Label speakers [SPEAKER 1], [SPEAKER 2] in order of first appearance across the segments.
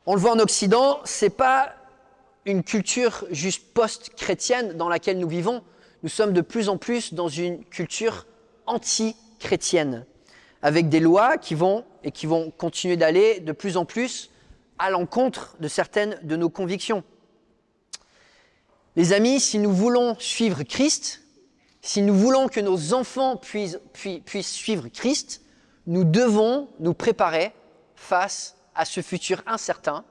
[SPEAKER 1] On le voit en Occident, ce n'est pas une culture juste post-chrétienne dans laquelle nous vivons. Nous sommes de plus en plus dans une culture anti-chrétienne, avec des lois qui vont continuer d'aller de plus en plus à l'encontre de certaines de nos convictions. Les amis, si nous voulons suivre Christ, si nous voulons que nos enfants puissent suivre Christ, nous devons nous préparer face à ce futur incertain,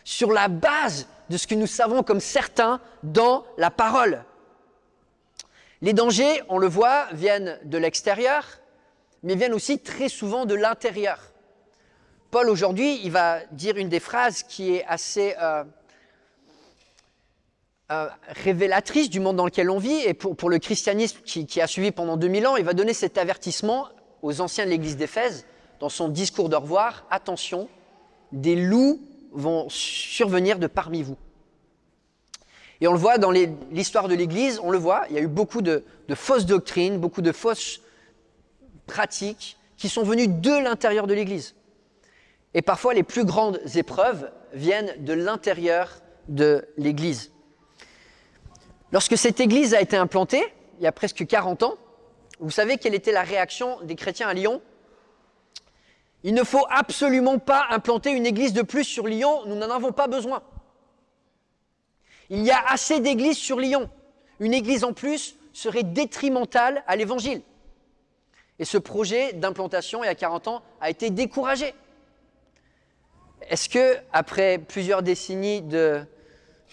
[SPEAKER 1] sur la base de ce que nous savons comme certain dans la parole. Les dangers, on le voit, viennent de l'extérieur, mais viennent aussi très souvent de l'intérieur. Paul, aujourd'hui, il va dire une des phrases qui est assez révélatrice du monde dans lequel on vit, et pour le christianisme qui a suivi pendant 2000 ans, il va donner cet avertissement aux anciens de l'église d'Éphèse, dans son discours d'au revoir, attention, des loups vont survenir de parmi vous. Et on le voit dans l'histoire de l'Église, on le voit, il y a eu beaucoup de fausses doctrines, beaucoup de fausses pratiques qui sont venues de l'intérieur de l'Église. Et parfois, les plus grandes épreuves viennent de l'intérieur de l'Église. Lorsque cette Église a été implantée, il y a presque 40 ans, vous savez quelle était la réaction des chrétiens à Lyon ? Il ne faut absolument pas implanter une église de plus sur Lyon, nous n'en avons pas besoin. Il y a assez d'églises sur Lyon. Une église en plus serait détrimentale à l'évangile. Et ce projet d'implantation, il y a 40 ans, a été découragé. Est-ce qu'après plusieurs décennies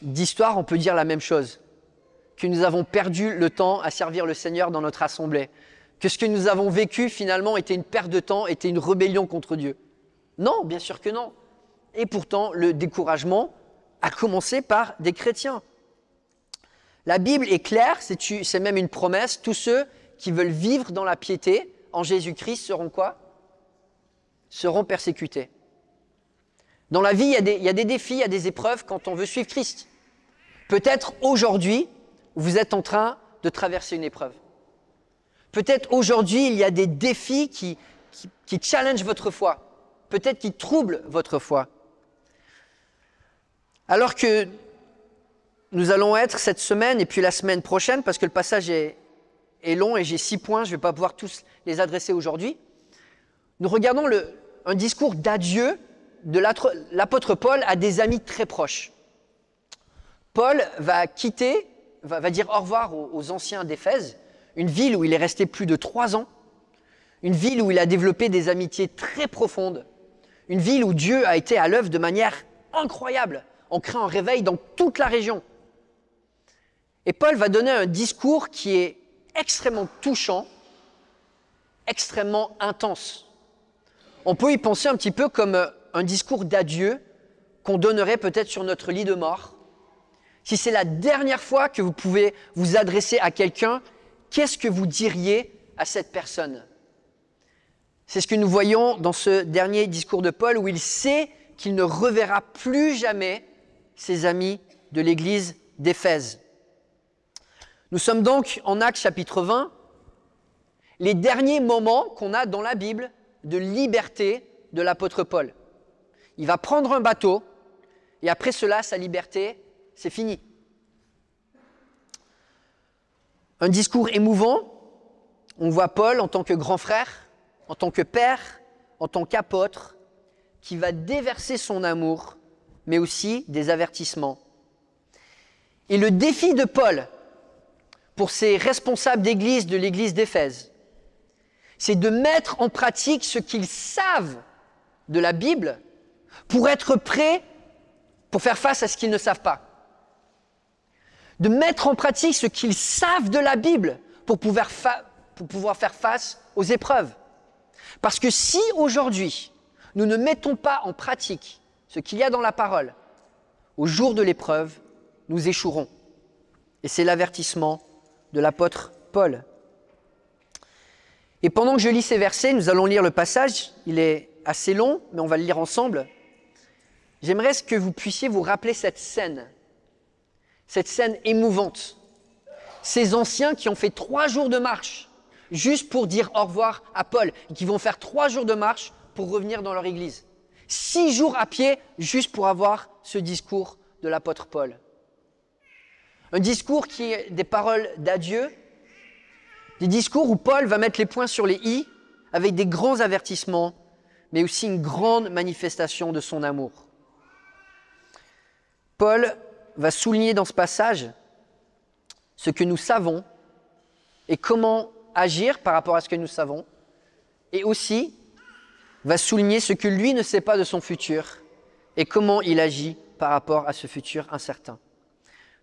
[SPEAKER 1] d'histoire, on peut dire la même chose ? Que nous avons perdu le temps à servir le Seigneur dans notre assemblée ? Que ce que nous avons vécu, finalement, était une perte de temps, était une rébellion contre Dieu? Non, bien sûr que non. Et pourtant, le découragement a commencé par des chrétiens. La Bible est claire, c'est même une promesse. Tous ceux qui veulent vivre dans la piété en Jésus-Christ seront quoi? Seront persécutés. Dans la vie, il y a des défis, il y a des épreuves quand on veut suivre Christ. Peut-être aujourd'hui, vous êtes en train de traverser une épreuve. Peut-être aujourd'hui, il y a des défis qui challengent votre foi. Peut-être qui troublent votre foi. Alors que nous allons être cette semaine et puis la semaine prochaine, parce que le passage est long et j'ai 6 points, je ne vais pas pouvoir tous les adresser aujourd'hui, nous regardons un discours d'adieu de l'apôtre Paul à des amis très proches. Paul va dire au revoir aux anciens d'Éphèse, une ville où il est resté plus de 3 ans, une ville où il a développé des amitiés très profondes, une ville où Dieu a été à l'œuvre de manière incroyable, en créant un réveil dans toute la région. Et Paul va donner un discours qui est extrêmement touchant, extrêmement intense. On peut y penser un petit peu comme un discours d'adieu qu'on donnerait peut-être sur notre lit de mort. Si c'est la dernière fois que vous pouvez vous adresser à quelqu'un, qu'est-ce que vous diriez à cette personne? C'est ce que nous voyons dans ce dernier discours de Paul où il sait qu'il ne reverra plus jamais ses amis de l'église d'Éphèse. Nous sommes donc en Actes chapitre 20, les derniers moments qu'on a dans la Bible de liberté de l'apôtre Paul. Il va prendre un bateau et après cela, sa liberté, c'est fini. Un discours émouvant, on voit Paul en tant que grand frère, en tant que père, en tant qu'apôtre, qui va déverser son amour, mais aussi des avertissements. Et le défi de Paul, pour ses responsables d'église de l'église d'Éphèse, c'est de mettre en pratique ce qu'ils savent de la Bible pour être prêts pour faire face à ce qu'ils ne savent pas. De mettre en pratique ce qu'ils savent de la Bible pour pouvoir faire face aux épreuves. Parce que si aujourd'hui, nous ne mettons pas en pratique ce qu'il y a dans la parole, au jour de l'épreuve, nous échouerons. Et c'est l'avertissement de l'apôtre Paul. Et pendant que je lis ces versets, nous allons lire le passage. Il est assez long, mais on va le lire ensemble. J'aimerais que vous puissiez vous rappeler cette scène émouvante. Ces anciens qui ont fait 3 jours de marche, juste pour dire au revoir à Paul, et qui vont faire 3 jours de marche pour revenir dans leur église. 6 jours à pied juste pour avoir ce discours de l'apôtre Paul. Un discours qui est des paroles d'adieu, des discours où Paul va mettre les points sur les i avec des grands avertissements, mais aussi une grande manifestation de son amour. Paul va souligner dans ce passage ce que nous savons et comment agir par rapport à ce que nous savons, et aussi va souligner ce que lui ne sait pas de son futur et comment il agit par rapport à ce futur incertain.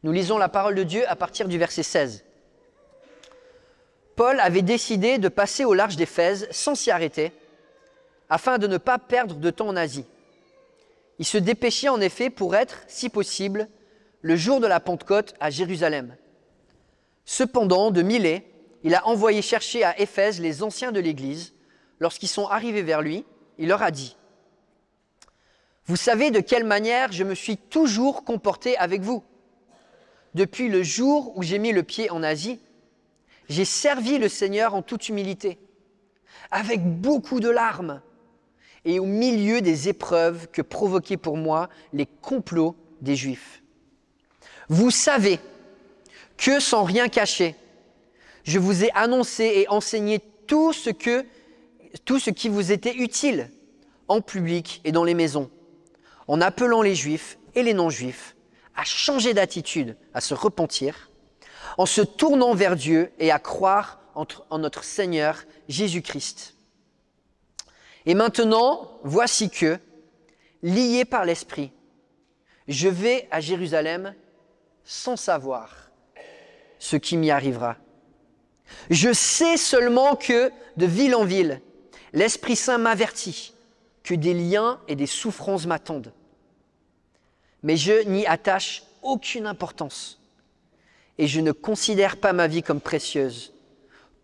[SPEAKER 1] Nous lisons la parole de Dieu à partir du verset 16. Paul avait décidé de passer au large d'Éphèse sans s'y arrêter, afin de ne pas perdre de temps en Asie. Il se dépêchait en effet pour être, si possible, le jour de la Pentecôte à Jérusalem. Cependant, de Milet, il a envoyé chercher à Éphèse les anciens de l'Église. Lorsqu'ils sont arrivés vers lui, il leur a dit « Vous savez de quelle manière je me suis toujours comporté avec vous. Depuis le jour où j'ai mis le pied en Asie, j'ai servi le Seigneur en toute humilité, avec beaucoup de larmes, et au milieu des épreuves que provoquaient pour moi les complots des Juifs. Vous savez que sans rien cacher, je vous ai annoncé et enseigné tout ce qui vous était utile en public et dans les maisons, en appelant les Juifs et les non-Juifs à changer d'attitude, à se repentir, en se tournant vers Dieu et à croire en notre Seigneur Jésus-Christ. Et maintenant, voici que, lié par l'Esprit, je vais à Jérusalem sans savoir ce qui m'y arrivera. Je sais seulement que, de ville en ville, l'Esprit Saint m'avertit que des liens et des souffrances m'attendent. Mais je n'y attache aucune importance et je ne considère pas ma vie comme précieuse,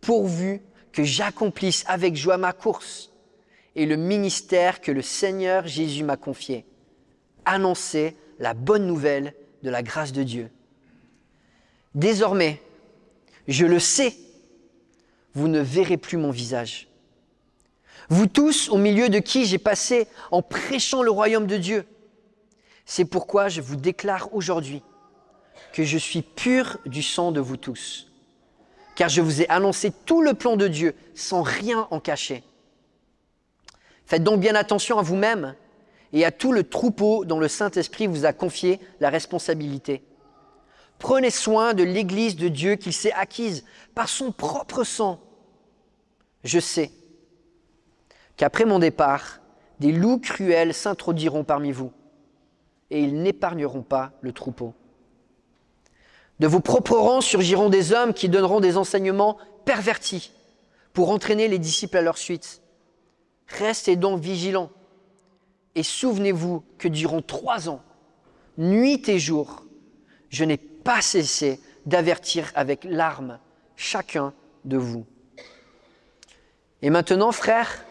[SPEAKER 1] pourvu que j'accomplisse avec joie ma course et le ministère que le Seigneur Jésus m'a confié, annoncer la bonne nouvelle de la grâce de Dieu. Désormais, je le sais, vous ne verrez plus mon visage. Vous tous, au milieu de qui j'ai passé en prêchant le royaume de Dieu. C'est pourquoi je vous déclare aujourd'hui que je suis pur du sang de vous tous, car je vous ai annoncé tout le plan de Dieu sans rien en cacher. Faites donc bien attention à vous-même et à tout le troupeau dont le Saint-Esprit vous a confié la responsabilité. Prenez soin de l'Église de Dieu qu'il s'est acquise par son propre sang. Je sais qu'après mon départ, des loups cruels s'introduiront parmi vous et ils n'épargneront pas le troupeau. De vos propres rangs surgiront des hommes qui donneront des enseignements pervertis pour entraîner les disciples à leur suite. Restez donc vigilants et souvenez-vous que durant 3 ans, nuit et jour, je n'ai pas cessé d'avertir avec larmes chacun de vous. Et maintenant, frères,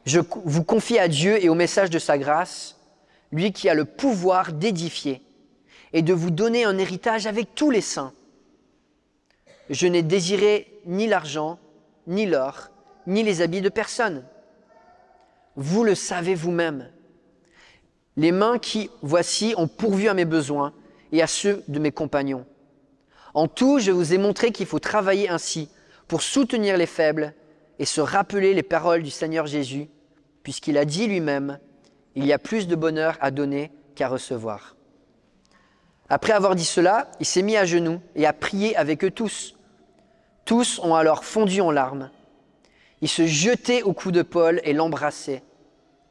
[SPEAKER 1] je vous confie à Dieu et au message de sa grâce, lui qui a le pouvoir d'édifier et de vous donner un héritage avec tous les saints. Je n'ai désiré ni l'argent, ni l'or, ni les habits de personne. Vous le savez vous-même. Les mains qui, voici, ont pourvu à mes besoins et à ceux de mes compagnons. En tout, je vous ai montré qu'il faut travailler ainsi pour soutenir les faibles et se rappeler les paroles du Seigneur Jésus, puisqu'il a dit lui-même, « Il y a plus de bonheur à donner qu'à recevoir. » Après avoir dit cela, il s'est mis à genoux et a prié avec eux tous. Tous ont alors fondu en larmes. Ils se jetaient au cou de Paul et l'embrassaient,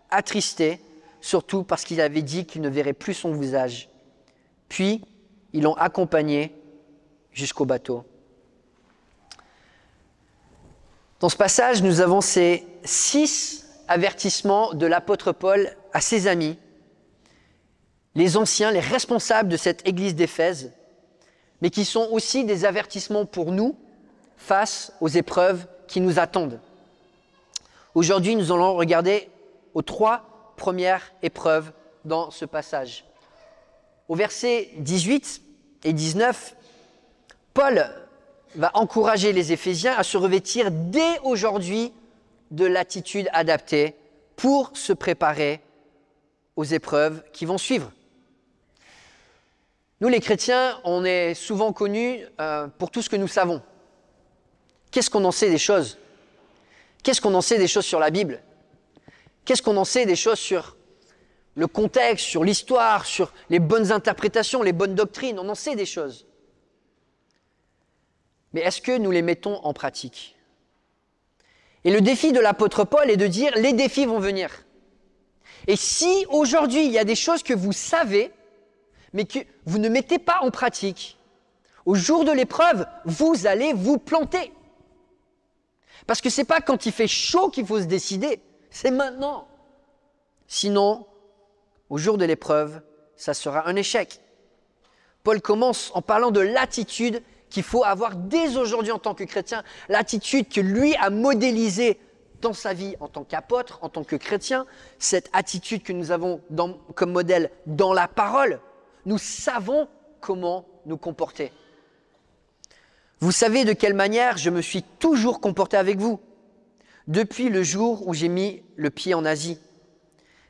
[SPEAKER 1] attristés, surtout parce qu'il avait dit qu'il ne verrait plus son visage. Puis, ils l'ont accompagné jusqu'au bateau. Dans ce passage, nous avons ces 6 avertissements de l'apôtre Paul à ses amis, les anciens, les responsables de cette église d'Éphèse, mais qui sont aussi des avertissements pour nous face aux épreuves qui nous attendent. Aujourd'hui, nous allons regarder aux 3 premières épreuves dans ce passage. Au verset 18 et 19, Paul va encourager les Éphésiens à se revêtir dès aujourd'hui de l'attitude adaptée pour se préparer aux épreuves qui vont suivre. Nous, les chrétiens, on est souvent connus pour tout ce que nous savons. Qu'est-ce qu'on en sait des choses? Qu'est-ce qu'on en sait des choses sur la Bible? Qu'est-ce qu'on en sait des choses sur le contexte, sur l'histoire, sur les bonnes interprétations, les bonnes doctrines? On en sait des choses. Mais est-ce que nous les mettons en pratique? Et le défi de l'apôtre Paul est de dire, les défis vont venir. Et si aujourd'hui il y a des choses que vous savez, mais que vous ne mettez pas en pratique, au jour de l'épreuve, vous allez vous planter. Parce que ce n'est pas quand il fait chaud qu'il faut se décider, c'est maintenant. Sinon, au jour de l'épreuve, ça sera un échec. Paul commence en parlant de l'attitude qu'il faut avoir dès aujourd'hui en tant que chrétien, l'attitude que lui a modélisée dans sa vie en tant qu'apôtre, en tant que chrétien, cette attitude que nous avons comme modèle dans la parole, nous savons comment nous comporter. Vous savez de quelle manière je me suis toujours comporté avec vous, depuis le jour où j'ai mis le pied en Asie.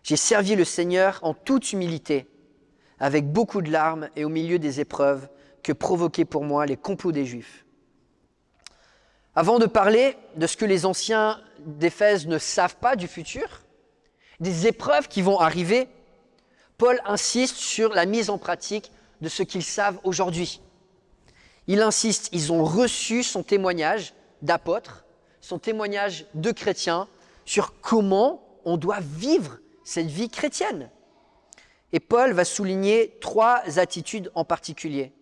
[SPEAKER 1] J'ai servi le Seigneur en toute humilité, avec beaucoup de larmes et au milieu des épreuves que provoquaient pour moi les complots des Juifs. Avant de parler de ce que les anciens d'Éphèse ne savent pas du futur, des épreuves qui vont arriver, Paul insiste sur la mise en pratique de ce qu'ils savent aujourd'hui. Il insiste, ils ont reçu son témoignage d'apôtre, son témoignage de chrétien sur comment on doit vivre cette vie chrétienne. Et Paul va souligner 3 attitudes en particulier.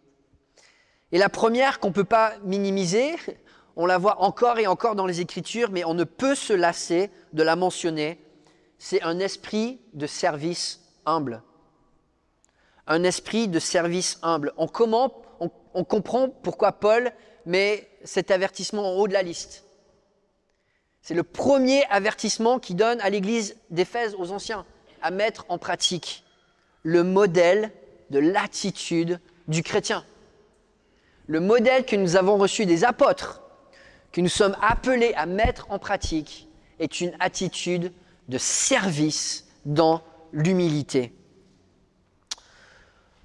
[SPEAKER 1] Et la première qu'on ne peut pas minimiser, on la voit encore et encore dans les Écritures, mais on ne peut se lasser de la mentionner, c'est un esprit de service humble. Un esprit de service humble. On comprend pourquoi Paul met cet avertissement en haut de la liste. C'est le premier avertissement qu'il donne à l'église d'Éphèse, aux anciens, à mettre en pratique le modèle de l'attitude du chrétien. Le modèle que nous avons reçu des apôtres, que nous sommes appelés à mettre en pratique, est une attitude de service dans l'humilité.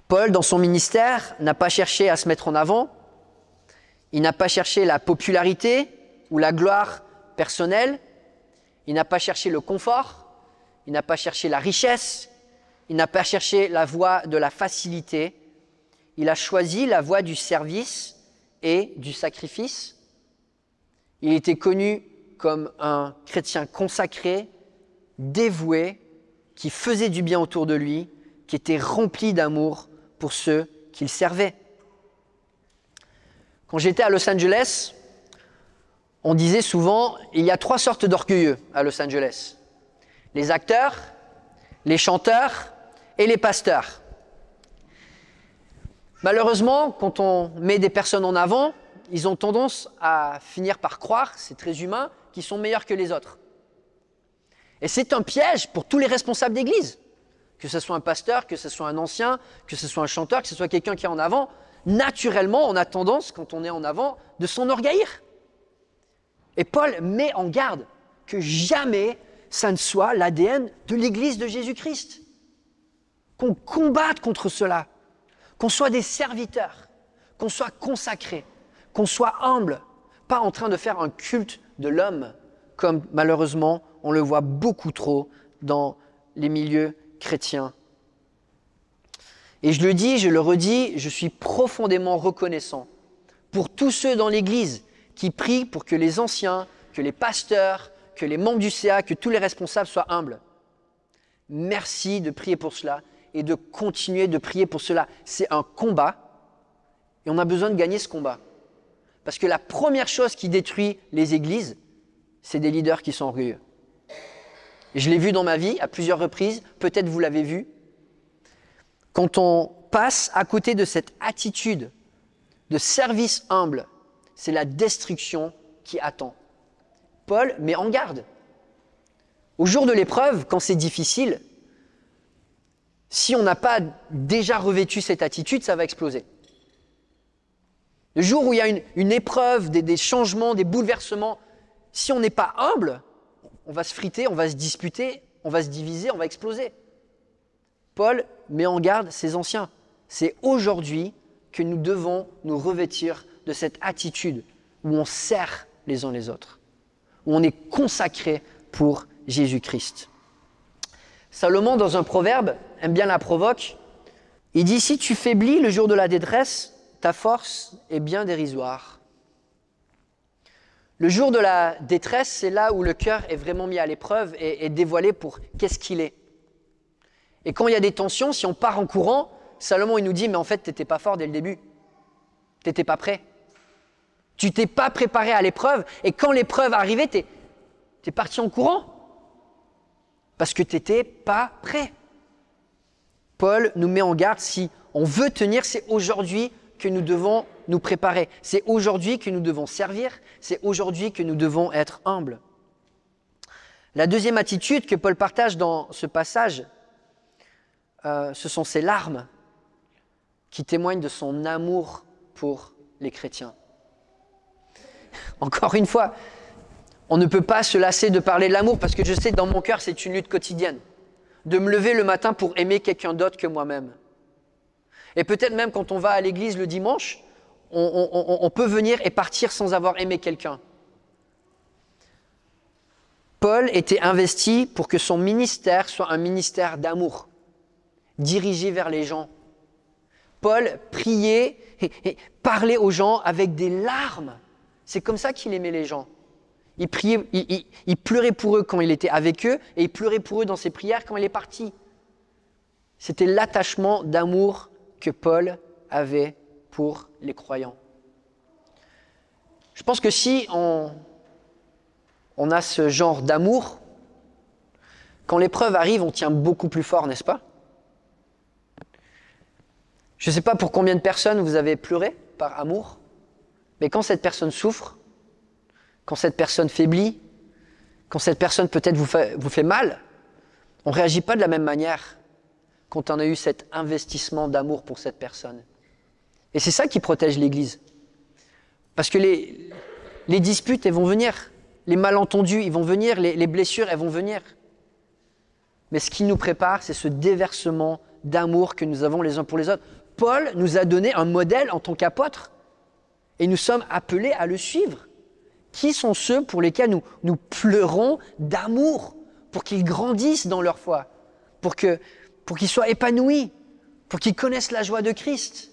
[SPEAKER 1] Paul, dans son ministère, n'a pas cherché à se mettre en avant, il n'a pas cherché la popularité ou la gloire personnelle, il n'a pas cherché le confort, il n'a pas cherché la richesse, il n'a pas cherché la voie de la facilité, il a choisi la voie du service et du sacrifice. Il était connu comme un chrétien consacré, dévoué, qui faisait du bien autour de lui, qui était rempli d'amour pour ceux qu'il servait. Quand j'étais à Los Angeles, on disait souvent, il y a 3 sortes d'orgueilleux à Los Angeles. Les acteurs, les chanteurs et les pasteurs. Malheureusement, quand on met des personnes en avant, ils ont tendance à finir par croire, c'est très humain, qu'ils sont meilleurs que les autres. Et c'est un piège pour tous les responsables d'église. Que ce soit un pasteur, que ce soit un ancien, que ce soit un chanteur, que ce soit quelqu'un qui est en avant, naturellement, on a tendance, quand on est en avant, de s'enorgueillir. Et Paul met en garde que jamais ça ne soit l'ADN de l'Église de Jésus-Christ. Qu'on combatte contre cela, qu'on soit des serviteurs, qu'on soit consacrés, qu'on soit humble, pas en train de faire un culte de l'homme, comme malheureusement on le voit beaucoup trop dans les milieux chrétiens. Et je le dis, je le redis, je suis profondément reconnaissant pour tous ceux dans l'Église qui prient pour que les anciens, que les pasteurs, que les membres du CA, que tous les responsables soient humbles. Merci de prier pour cela et de continuer de prier pour cela. C'est un combat et on a besoin de gagner ce combat. Parce que la première chose qui détruit les églises, c'est des leaders qui sont orgueilleux. Et je l'ai vu dans ma vie à plusieurs reprises, peut-être vous l'avez vu. Quand on passe à côté de cette attitude de service humble, c'est la destruction qui attend. Paul met en garde. Au jour de l'épreuve, quand c'est difficile, si on n'a pas déjà revêtu cette attitude, ça va exploser. Le jour où il y a une épreuve, des changements, des bouleversements, si on n'est pas humble, on va se friter, on va se disputer, on va se diviser, on va exploser. Paul met en garde ses anciens. C'est aujourd'hui que nous devons nous revêtir de cette attitude où on sert les uns les autres, où on est consacré pour Jésus-Christ. Salomon, dans un proverbe, aime bien la provoque. Il dit « Si tu faiblis le jour de la détresse, ta force est bien dérisoire. » Le jour de la détresse, c'est là où le cœur est vraiment mis à l'épreuve et dévoilé pour qu'est-ce qu'il est. Et quand il y a des tensions, si on part en courant, Salomon il nous dit « Mais en fait, tu n'étais pas fort dès le début. Tu n'étais pas prêt. Tu t'es pas préparé à l'épreuve. Et quand l'épreuve arrivait, tu es parti en courant. Parce que tu n'étais pas prêt. » Paul nous met en garde, si on veut tenir, c'est aujourd'hui que nous devons nous préparer. C'est aujourd'hui que nous devons servir. C'est aujourd'hui que nous devons être humbles. La deuxième attitude que Paul partage dans ce passage, ce sont ses larmes qui témoignent de son amour pour les chrétiens. Encore une fois, on ne peut pas se lasser de parler de l'amour parce que je sais que dans mon cœur, c'est une lutte quotidienne. De me lever le matin pour aimer quelqu'un d'autre que moi-même. Et peut-être même quand on va à l'église le dimanche, on peut venir et partir sans avoir aimé quelqu'un. Paul était investi pour que son ministère soit un ministère d'amour, dirigé vers les gens. Paul priait et parlait aux gens avec des larmes. C'est comme ça qu'il aimait les gens. Il priait, il pleurait pour eux quand il était avec eux et il pleurait pour eux dans ses prières quand il est parti. C'était l'attachement d'amour que Paul avait pour les croyants. Je pense que si on a ce genre d'amour, quand l'épreuve arrive, on tient beaucoup plus fort, n'est-ce pas? Je ne sais pas pour combien de personnes vous avez pleuré par amour, mais quand cette personne souffre, quand cette personne faiblit, quand cette personne peut-être vous fait mal, on ne réagit pas de la même manière quand on a eu cet investissement d'amour pour cette personne. Et c'est ça qui protège l'Église. Parce que les disputes, elles vont venir. Les malentendus, ils vont venir. Les blessures, elles vont venir. Mais ce qui nous prépare, c'est ce déversement d'amour que nous avons les uns pour les autres. Paul nous a donné un modèle en tant qu'apôtre. Et nous sommes appelés à le suivre. Qui sont ceux pour lesquels nous pleurons d'amour, pour qu'ils grandissent dans leur foi, pour qu'ils soient épanouis, pour qu'ils connaissent la joie de Christ?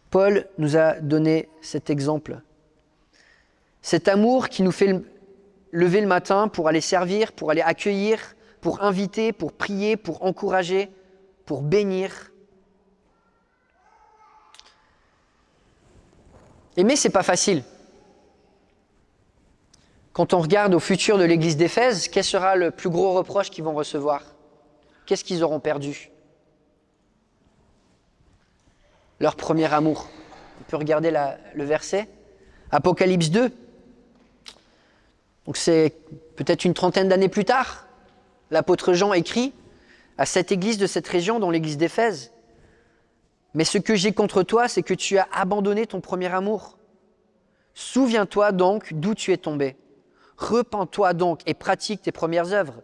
[SPEAKER 1] Paul nous a donné cet exemple. Cet amour qui nous fait lever le matin pour aller servir, pour aller accueillir, pour inviter, pour prier, pour encourager, pour bénir. Aimer, c'est pas facile. Quand on regarde au futur de l'église d'Éphèse, quel sera le plus gros reproche qu'ils vont recevoir? Qu'est-ce qu'ils auront perdu? Leur premier amour. On peut regarder le verset. Apocalypse 2. Donc c'est peut-être une trentaine d'années plus tard. L'apôtre Jean écrit à cette église de cette région, dans l'église d'Éphèse. Mais ce que j'ai contre toi, c'est que tu as abandonné ton premier amour. Souviens-toi donc d'où tu es tombé. Repens-toi donc et pratique tes premières œuvres.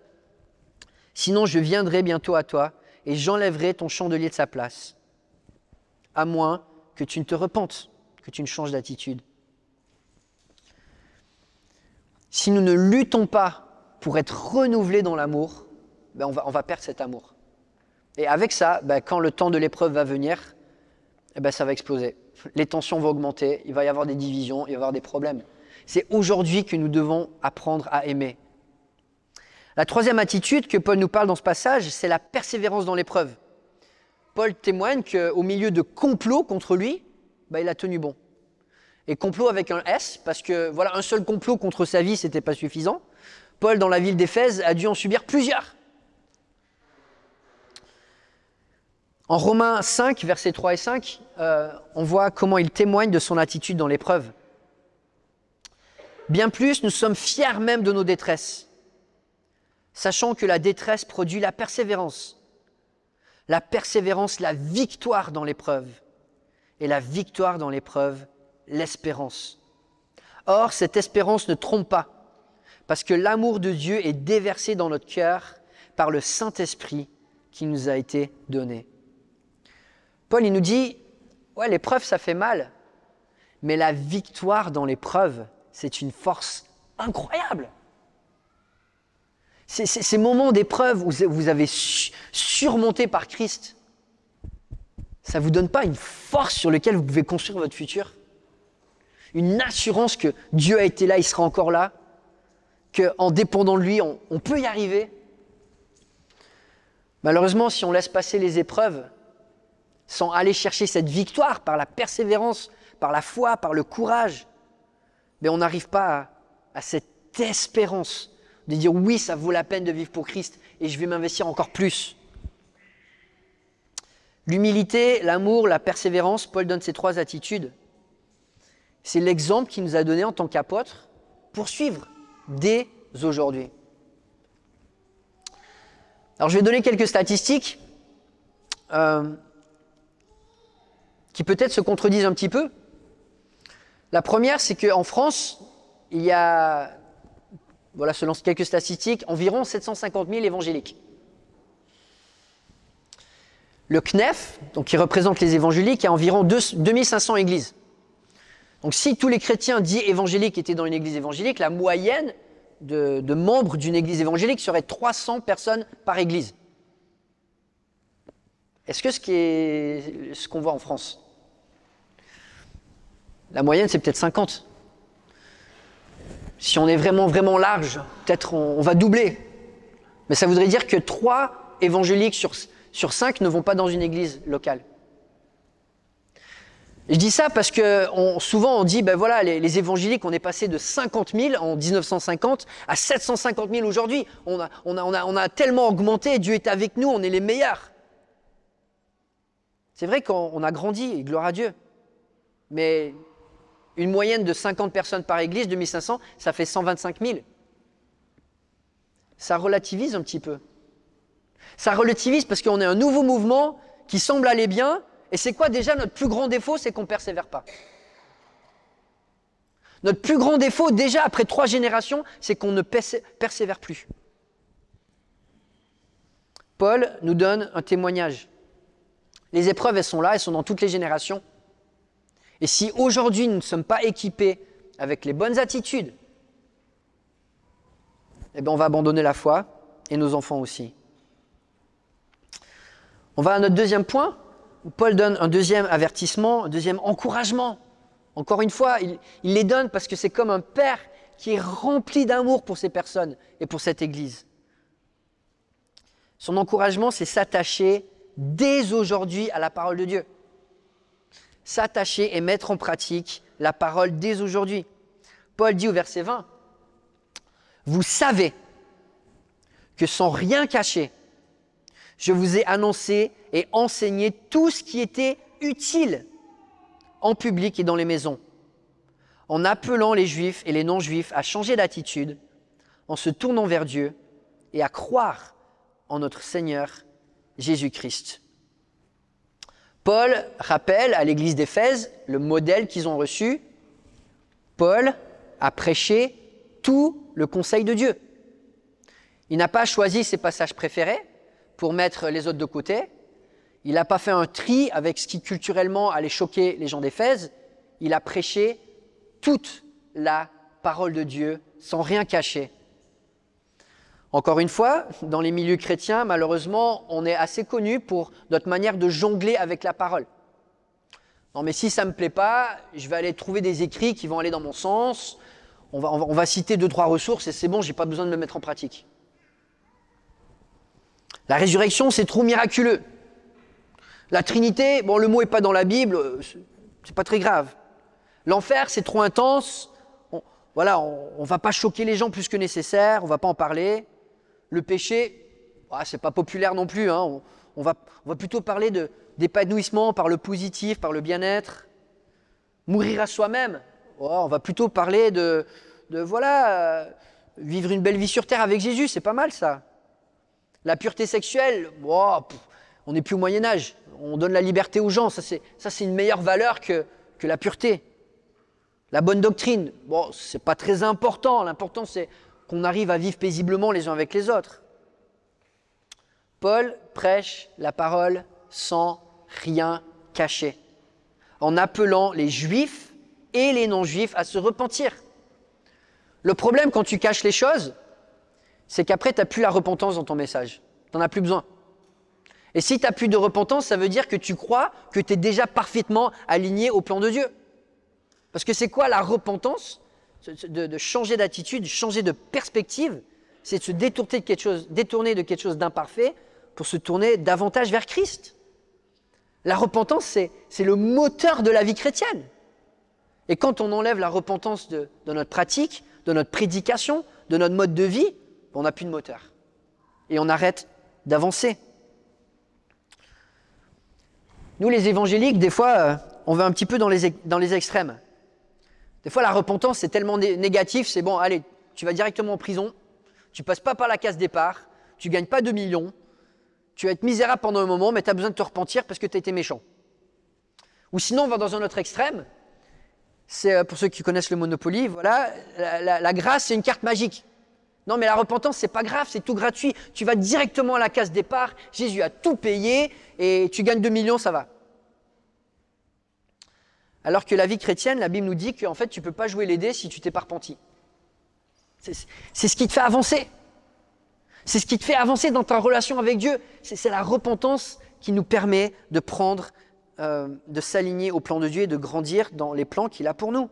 [SPEAKER 1] Sinon, je viendrai bientôt à toi et j'enlèverai ton chandelier de sa place. À moins que tu ne te repentes, que tu ne changes d'attitude. Si nous ne luttons pas pour être renouvelés dans l'amour, on va perdre cet amour. Et avec ça, quand le temps de l'épreuve va venir, ça va exploser. Les tensions vont augmenter, il va y avoir des divisions, il va y avoir des problèmes. C'est aujourd'hui que nous devons apprendre à aimer. La troisième attitude que Paul nous parle dans ce passage, c'est la persévérance dans l'épreuve. Paul témoigne qu'au milieu de complots contre lui, il a tenu bon. Et complot avec un S, parce que un seul complot contre sa vie, ce n'était pas suffisant. Paul, dans la ville d'Éphèse, a dû en subir plusieurs. En Romains 5, versets 3 et 5, on voit comment il témoigne de son attitude dans l'épreuve. Bien plus, nous sommes fiers même de nos détresses, sachant que la détresse produit la persévérance. La persévérance, la victoire dans l'épreuve. Et la victoire dans l'épreuve, l'espérance. Or, cette espérance ne trompe pas, parce que l'amour de Dieu est déversé dans notre cœur par le Saint-Esprit qui nous a été donné. Paul, il nous dit, ouais, l'épreuve, ça fait mal, mais la victoire dans l'épreuve, c'est une force incroyable. Ces moments d'épreuve où vous avez surmonté par Christ, ça ne vous donne pas une force sur laquelle vous pouvez construire votre futur? Une assurance que Dieu a été là, il sera encore là, qu'en dépendant de lui, on peut y arriver. Malheureusement, si on laisse passer les épreuves sans aller chercher cette victoire par la persévérance, par la foi, par le courage, mais on n'arrive pas à cette espérance de dire oui, ça vaut la peine de vivre pour Christ et je vais m'investir encore plus. L'humilité, l'amour, la persévérance, Paul donne ces 3 attitudes. C'est l'exemple qu'il nous a donné en tant qu'apôtre pour suivre dès aujourd'hui. Alors je vais donner quelques statistiques qui peut-être se contredisent un petit peu. La première, c'est qu'en France, il y a, voilà, selon quelques statistiques, environ 750 000 évangéliques. Le CNEF, donc qui représente les évangéliques, a environ 2500 églises. Donc si tous les chrétiens dits évangéliques étaient dans une église évangélique, la moyenne de membres d'une église évangélique serait 300 personnes par église. Est-ce que ce qu'on voit en France? La moyenne, c'est peut-être 50. Si on est vraiment, vraiment large, peut-être on va doubler. Mais ça voudrait dire que 3 évangéliques sur 5 ne vont pas dans une église locale. Je dis ça parce que souvent on dit, ben voilà, les évangéliques, on est passé de 50 000 en 1950 à 750 000 aujourd'hui. On a tellement augmenté, Dieu est avec nous, on est les meilleurs. C'est vrai qu'on a grandi, gloire à Dieu. Mais une moyenne de 50 personnes par église, 2500, ça fait 125 000. Ça relativise un petit peu. Ça relativise parce qu'on est un nouveau mouvement qui semble aller bien. Et c'est quoi déjà notre plus grand défaut? C'est qu'on ne persévère pas. Notre plus grand défaut, déjà après 3 générations, c'est qu'on ne persévère plus. Paul nous donne un témoignage. Les épreuves, elles sont là, elles sont dans toutes les générations. Et si aujourd'hui nous ne sommes pas équipés avec les bonnes attitudes, eh bien on va abandonner la foi et nos enfants aussi. On va à notre deuxième point. Paul donne un deuxième avertissement, un deuxième encouragement. Encore une fois, il les donne parce que c'est comme un père qui est rempli d'amour pour ces personnes et pour cette Église. Son encouragement, c'est s'attacher dès aujourd'hui à la parole de Dieu. S'attacher et mettre en pratique la parole dès aujourd'hui. Paul dit au verset 20, « Vous savez que sans rien cacher, je vous ai annoncé et enseigné tout ce qui était utile en public et dans les maisons, en appelant les Juifs et les non-Juifs à changer d'attitude, en se tournant vers Dieu et à croire en notre Seigneur Jésus-Christ. » Paul rappelle à l'église d'Éphèse le modèle qu'ils ont reçu. Paul a prêché tout le conseil de Dieu. Il n'a pas choisi ses passages préférés pour mettre les autres de côté. Il n'a pas fait un tri avec ce qui culturellement allait choquer les gens d'Éphèse. Il a prêché toute la parole de Dieu sans rien cacher. Encore une fois, dans les milieux chrétiens, malheureusement, on est assez connu pour notre manière de jongler avec la parole. Non mais si ça ne me plaît pas, je vais aller trouver des écrits qui vont aller dans mon sens. On va citer 2-3 ressources et c'est bon, je n'ai pas besoin de me mettre en pratique. La résurrection, c'est trop miraculeux. La Trinité, bon, le mot n'est pas dans la Bible, c'est pas très grave. L'enfer, c'est trop intense. On ne va pas choquer les gens plus que nécessaire, on ne va pas en parler. Le péché, c'est pas populaire non plus. Hein. On va plutôt parler d'épanouissement par le positif, par le bien-être. Mourir à soi-même, on va plutôt parler vivre une belle vie sur terre avec Jésus, c'est pas mal ça. La pureté sexuelle, on n'est plus au Moyen-Âge. On donne la liberté aux gens. Ça, c'est une meilleure valeur que la pureté. La bonne doctrine, c'est pas très important. L'important, c'est qu'on arrive à vivre paisiblement les uns avec les autres. Paul prêche la parole sans rien cacher, en appelant les juifs et les non-juifs à se repentir. Le problème quand tu caches les choses, c'est qu'après, tu n'as plus la repentance dans ton message. Tu n'en as plus besoin. Et si tu n'as plus de repentance, ça veut dire que tu crois que tu es déjà parfaitement aligné au plan de Dieu. Parce que c'est quoi la repentance ? De changer d'attitude, de changer de perspective, c'est de se détourner de quelque chose d'imparfait pour se tourner davantage vers Christ. La repentance, c'est le moteur de la vie chrétienne. Et quand on enlève la repentance de notre pratique, de notre prédication, de notre mode de vie, on n'a plus de moteur. Et on arrête d'avancer. Nous, les évangéliques, des fois, on va un petit peu dans les extrêmes. Des fois, la repentance, c'est tellement négatif, c'est bon, allez, tu vas directement en prison, tu passes pas par la case départ, tu gagnes pas 2 millions, tu vas être misérable pendant un moment, mais tu as besoin de te repentir parce que tu as été méchant. Ou sinon, on va dans un autre extrême, c'est pour ceux qui connaissent le Monopoly, voilà, la grâce, c'est une carte magique. Non, mais la repentance, c'est pas grave, c'est tout gratuit. Tu vas directement à la case départ, Jésus a tout payé et tu gagnes 2 millions, ça va. Alors que la vie chrétienne, la Bible nous dit qu'en fait, tu ne peux pas jouer les dés si tu t'es pas repenti. C'est ce qui te fait avancer. C'est ce qui te fait avancer dans ta relation avec Dieu. C'est la repentance qui nous permet de prendre, de s'aligner au plan de Dieu et de grandir dans les plans qu'il a pour nous.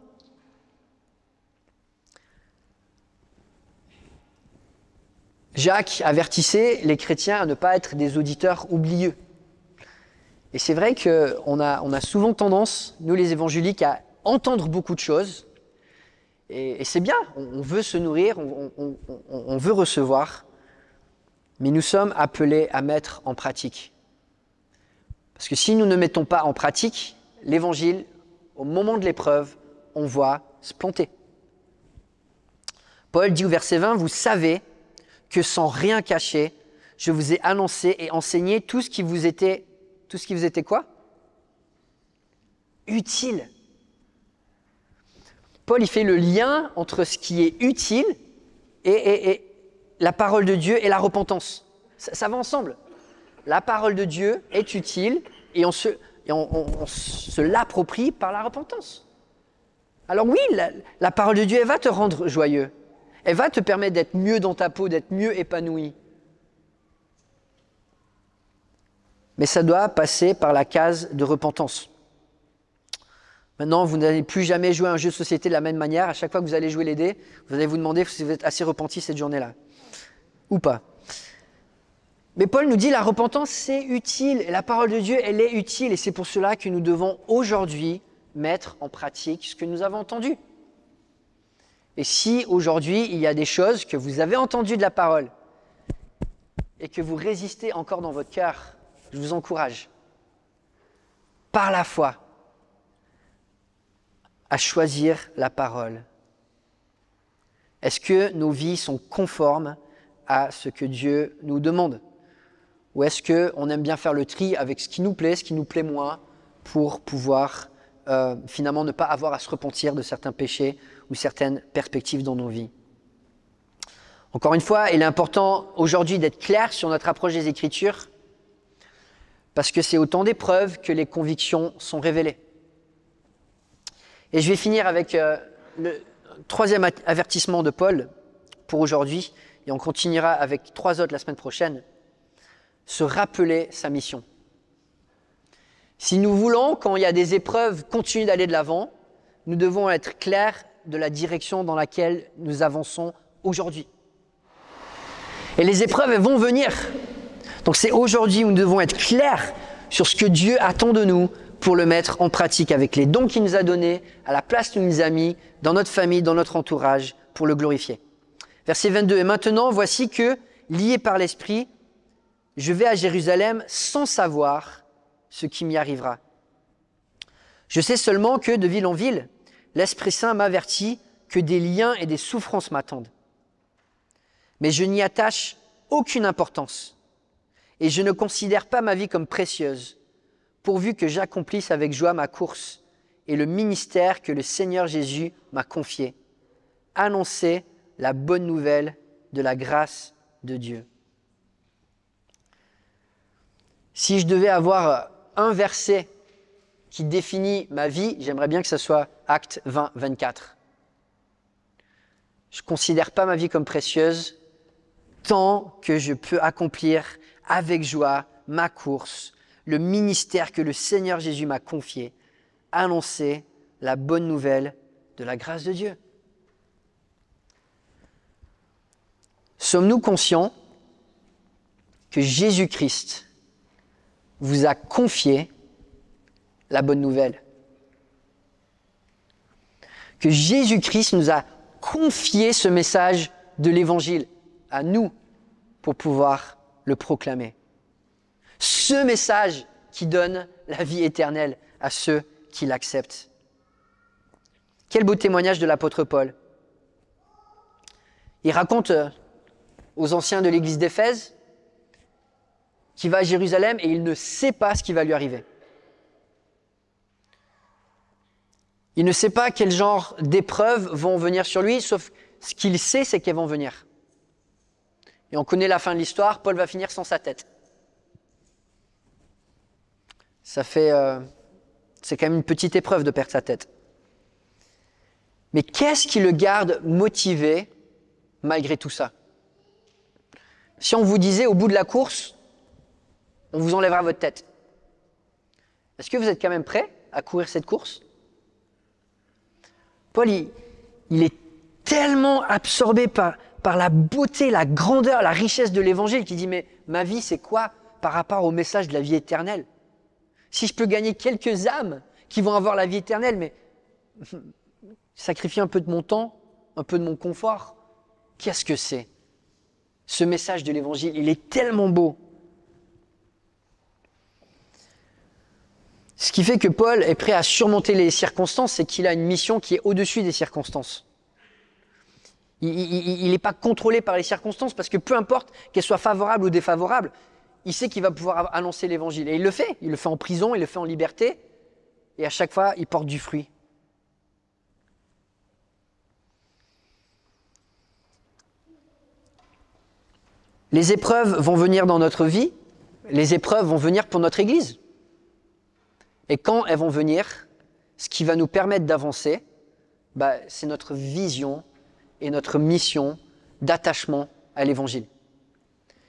[SPEAKER 1] Jacques avertissait les chrétiens à ne pas être des auditeurs oublieux. Et c'est vrai qu'on a souvent tendance, nous les évangéliques, à entendre beaucoup de choses. Et c'est bien, on veut se nourrir, on veut recevoir. Mais nous sommes appelés à mettre en pratique. Parce que si nous ne mettons pas en pratique, l'évangile, au moment de l'épreuve, on va se planter. Paul dit au verset 20, « Vous savez que sans rien cacher, je vous ai annoncé et enseigné tout ce qui vous était quoi ? Utile. » Paul, il fait le lien entre ce qui est utile et la parole de Dieu et la repentance. Ça va ensemble. La parole de Dieu est utile et on se l'approprie par la repentance. Alors oui, la parole de Dieu, elle va te rendre joyeux. Elle va te permettre d'être mieux dans ta peau, d'être mieux épanoui. Mais ça doit passer par la case de repentance. Maintenant, vous n'allez plus jamais jouer à un jeu de société de la même manière. À chaque fois que vous allez jouer les dés, vous allez vous demander si vous êtes assez repenti cette journée-là. Ou pas. Mais Paul nous dit la repentance, c'est utile. Et la parole de Dieu, elle est utile. Et c'est pour cela que nous devons aujourd'hui mettre en pratique ce que nous avons entendu. Et si aujourd'hui, il y a des choses que vous avez entendues de la parole et que vous résistez encore dans votre cœur, je vous encourage, par la foi, à choisir la parole. Est-ce que nos vies sont conformes à ce que Dieu nous demande ? Ou est-ce qu'on aime bien faire le tri avec ce qui nous plaît moins, pour pouvoir finalement ne pas avoir à se repentir de certains péchés ou certaines perspectives dans nos vies ? Encore une fois, il est important aujourd'hui d'être clair sur notre approche des Écritures, parce que c'est au temps d'épreuve que les convictions sont révélées. Et je vais finir avec le troisième avertissement de Paul pour aujourd'hui, et on continuera avec 3 autres la semaine prochaine. Se rappeler sa mission. Si nous voulons, quand il y a des épreuves, continuer d'aller de l'avant, nous devons être clairs de la direction dans laquelle nous avançons aujourd'hui. Et les épreuves, elles vont venir. Donc c'est aujourd'hui où nous devons être clairs sur ce que Dieu attend de nous pour le mettre en pratique avec les dons qu'il nous a donnés, à la place qu'il nous a mis, dans notre famille, dans notre entourage, pour le glorifier. Verset 22, « Et maintenant, voici que, liés par l'Esprit, je vais à Jérusalem sans savoir ce qui m'y arrivera. Je sais seulement que, de ville en ville, l'Esprit Saint m'avertit que des liens et des souffrances m'attendent. Mais je n'y attache aucune importance et je ne considère pas ma vie comme précieuse, pourvu que j'accomplisse avec joie ma course et le ministère que le Seigneur Jésus m'a confié, annoncer la bonne nouvelle de la grâce de Dieu. » Si je devais avoir un verset qui définit ma vie, j'aimerais bien que ce soit Actes 20, 24. Je ne considère pas ma vie comme précieuse tant que je peux accomplir avec joie ma course, le ministère que le Seigneur Jésus m'a confié, annoncer la bonne nouvelle de la grâce de Dieu. Sommes-nous conscients que Jésus-Christ vous a confié la bonne nouvelle? Que Jésus-Christ nous a confié ce message de l'Évangile à nous pour pouvoir le proclamer. Ce message qui donne la vie éternelle à ceux qui l'acceptent. Quel beau témoignage de l'apôtre Paul. Il raconte aux anciens de l'église d'Éphèse qu'il va à Jérusalem et il ne sait pas ce qui va lui arriver. Il ne sait pas quel genre d'épreuves vont venir sur lui, sauf ce qu'il sait, c'est qu'elles vont venir. Et on connaît la fin de l'histoire, Paul va finir sans sa tête. C'est quand même une petite épreuve de perdre sa tête. Mais qu'est-ce qui le garde motivé malgré tout ça? Si on vous disait au bout de la course, on vous enlèvera votre tête, est-ce que vous êtes quand même prêt à courir cette course? Paul, il est tellement absorbé par la beauté, la grandeur, la richesse de l'Évangile qu'il dit « Mais ma vie, c'est quoi par rapport au message de la vie éternelle? Si je peux gagner quelques âmes qui vont avoir la vie éternelle, mais sacrifier un peu de mon temps, un peu de mon confort, qu'est-ce que c'est? Ce message de l'Évangile, il est tellement beau. » Ce qui fait que Paul est prêt à surmonter les circonstances, c'est qu'il a une mission qui est au-dessus des circonstances. Il n'est pas contrôlé par les circonstances parce que peu importe qu'elles soient favorables ou défavorables, il sait qu'il va pouvoir annoncer l'Évangile. Et il le fait. Il le fait en prison, il le fait en liberté. Et à chaque fois, il porte du fruit. Les épreuves vont venir dans notre vie. Les épreuves vont venir pour notre Église. Et quand elles vont venir, ce qui va nous permettre d'avancer, c'est notre vision et notre mission d'attachement à l'Évangile.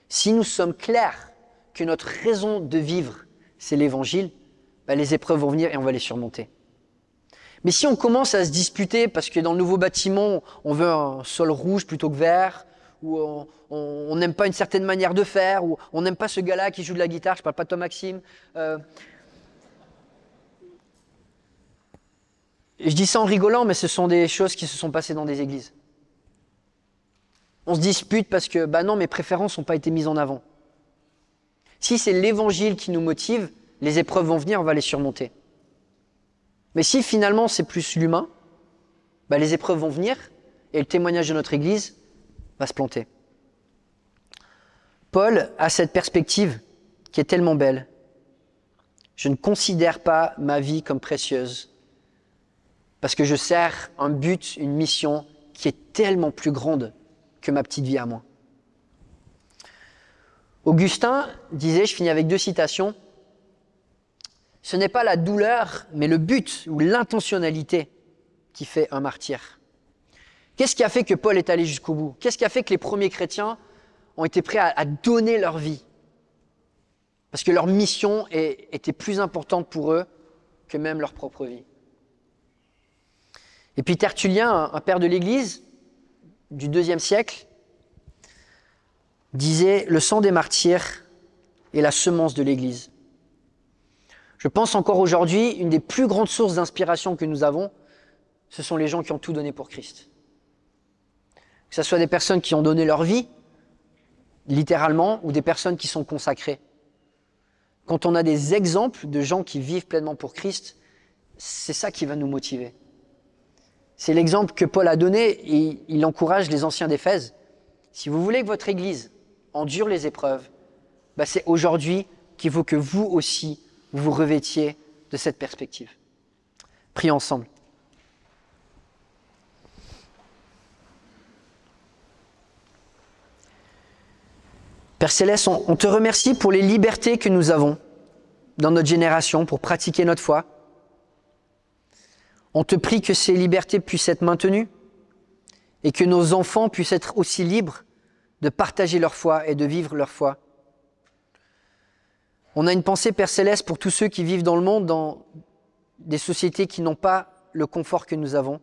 [SPEAKER 1] Si nous sommes clairs que notre raison de vivre, c'est l'Évangile, les épreuves vont venir et on va les surmonter. Mais si on commence à se disputer parce que dans le nouveau bâtiment, on veut un sol rouge plutôt que vert, ou on n'aime pas une certaine manière de faire, ou on n'aime pas ce gars-là qui joue de la guitare, je ne parle pas de toi Maxime, je dis ça en rigolant, mais ce sont des choses qui se sont passées dans des églises. On se dispute parce que, non, mes préférences n'ont pas été mises en avant. Si c'est l'Évangile qui nous motive, les épreuves vont venir, on va les surmonter. Mais si finalement c'est plus l'humain, les épreuves vont venir et le témoignage de notre Église va se planter. Paul a cette perspective qui est tellement belle. Je ne considère pas ma vie comme précieuse parce que je sers un but, une mission qui est tellement plus grande que ma petite vie à moi. Augustin disait, je finis avec 2 citations, « Ce n'est pas la douleur, mais le but ou l'intentionnalité qui fait un martyr. » Qu'est-ce qui a fait que Paul est allé jusqu'au bout? Qu'est-ce qui a fait que les premiers chrétiens ont été prêts à donner leur vie? Parce que leur mission était plus importante pour eux que même leur propre vie. Et puis Tertullien, un père de l'Église du IIe siècle, disait « Le sang des martyrs est la semence de l'Église ». Je pense encore aujourd'hui, une des plus grandes sources d'inspiration que nous avons, ce sont les gens qui ont tout donné pour Christ. Que ce soit des personnes qui ont donné leur vie, littéralement, ou des personnes qui sont consacrées. Quand on a des exemples de gens qui vivent pleinement pour Christ, c'est ça qui va nous motiver. C'est l'exemple que Paul a donné et il encourage les anciens d'Éphèse. Si vous voulez que votre Église endure les épreuves, c'est aujourd'hui qu'il faut que vous aussi, vous revêtiez de cette perspective. Prions ensemble. Père Céleste, on te remercie pour les libertés que nous avons. dans notre génération pour pratiquer notre foi. On te prie que ces libertés puissent être maintenues et que nos enfants puissent être aussi libres de partager leur foi et de vivre leur foi. On a une pensée, Père Céleste, pour tous ceux qui vivent dans le monde, dans des sociétés qui n'ont pas le confort que nous avons.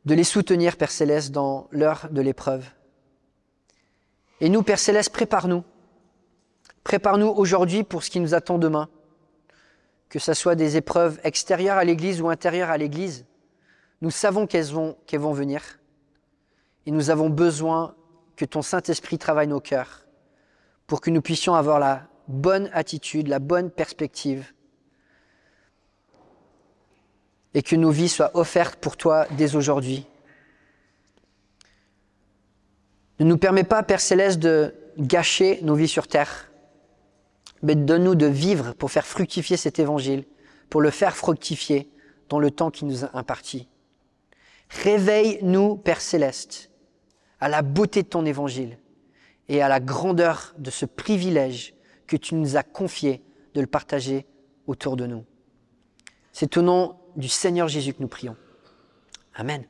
[SPEAKER 1] De les soutenir, Père Céleste, dans l'heure de l'épreuve. Et nous, Père Céleste, prépare-nous. Prépare-nous aujourd'hui pour ce qui nous attend demain. Que ce soit des épreuves extérieures à l'Église ou intérieures à l'Église, nous savons qu'elles vont venir. Et nous avons besoin que ton Saint-Esprit travaille nos cœurs pour que nous puissions avoir la bonne attitude, la bonne perspective et que nos vies soient offertes pour toi dès aujourd'hui. Ne nous permets pas, Père Céleste, de gâcher nos vies sur terre, mais donne-nous de vivre pour faire fructifier cet évangile, pour le faire fructifier dans le temps qui nous a imparti. Réveille-nous, Père Céleste, à la beauté de ton évangile et à la grandeur de ce privilège que tu nous as confié de le partager autour de nous. C'est au nom du Seigneur Jésus que nous prions. Amen.